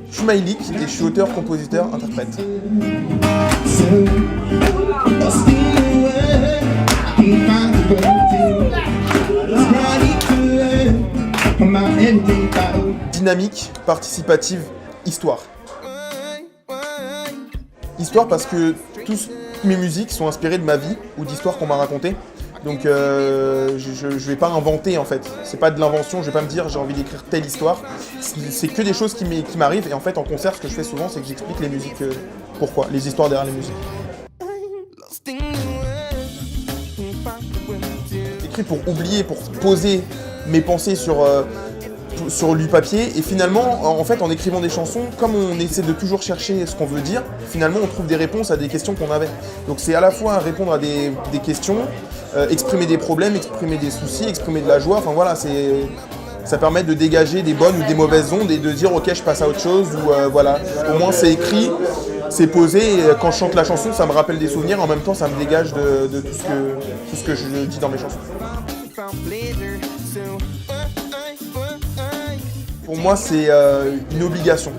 Je suis Maïlik et je suis auteur, compositeur, interprète. Dynamique, participative, histoire. Histoire parce que toutes mes musiques sont inspirées de ma vie ou d'histoires qu'on m'a racontées. Donc je vais pas inventer en fait. C'est pas de l'invention, je vais pas me dire j'ai envie d'écrire telle histoire. C'est que des choses qui m'arrivent et en fait en concert ce que je fais souvent c'est que j'explique les musiques, pourquoi, les histoires derrière les musiques. J'écris pour oublier, pour poser mes pensées sur du papier et finalement en fait en écrivant des chansons comme on essaie de toujours chercher ce qu'on veut dire, finalement on trouve des réponses à des questions qu'on avait. Donc c'est à la fois répondre à des questions, exprimer des problèmes, exprimer des soucis, exprimer de la joie, enfin voilà, ça permet de dégager des bonnes ou des mauvaises ondes et de dire ok je passe à autre chose ou voilà, au moins c'est écrit, c'est posé et quand je chante la chanson ça me rappelle des souvenirs, en même temps ça me dégage de tout ce que je dis dans mes chansons. Pour moi, c'est une obligation.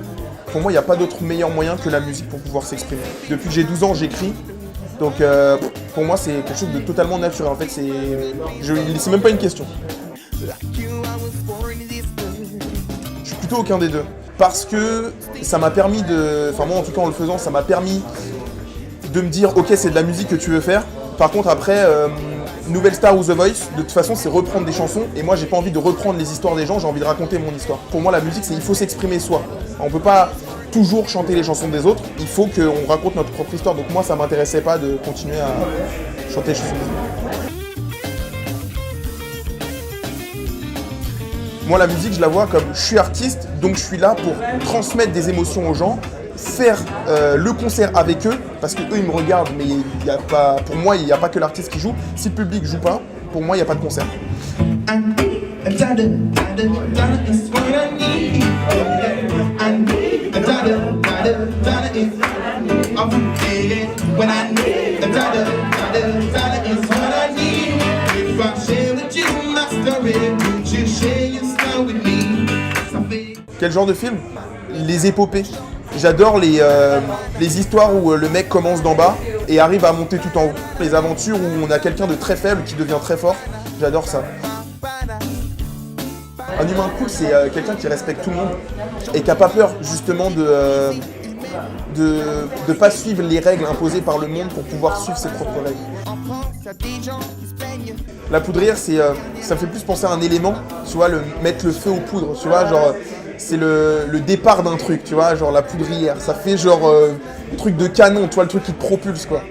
Pour moi, il n'y a pas d'autre meilleur moyen que la musique pour pouvoir s'exprimer. Depuis que j'ai 12 ans, j'écris. Donc, pour moi, c'est quelque chose de totalement naturel. En fait, c'est même pas une question. Je suis plutôt aucun des deux. Parce que ça m'a permis enfin moi, en tout cas, en le faisant, ça m'a permis de me dire, ok, c'est de la musique que tu veux faire. Par contre, après... Nouvelle Star ou The Voice, de toute façon c'est reprendre des chansons et moi j'ai pas envie de reprendre les histoires des gens, j'ai envie de raconter mon histoire. Pour moi la musique c'est il faut s'exprimer soi. On peut pas toujours chanter les chansons des autres, il faut qu'on raconte notre propre histoire. Donc moi ça m'intéressait pas de continuer à chanter les chansons des autres. Moi la musique je la vois comme je suis artiste donc je suis là pour transmettre des émotions aux gens, faire le concert avec eux, parce qu'eux ils me regardent, mais pour moi il n'y a pas que l'artiste qui joue. Si le public joue pas, pour moi il n'y a pas de concert. Quel genre de film? Les épopées. J'adore les histoires où le mec commence d'en bas et arrive à monter tout en haut. Les aventures où on a quelqu'un de très faible qui devient très fort. J'adore ça. Un humain cool, c'est quelqu'un qui respecte tout le monde et qui n'a pas peur justement de pas suivre les règles imposées par le monde pour pouvoir suivre ses propres règles. La poudrière, ça me fait plus penser à un élément, tu vois, mettre le feu aux poudres, tu vois, genre... C'est le départ d'un truc, tu vois, genre la poudrière. Ça fait genre truc de canon, tu vois, le truc qui te propulse, quoi.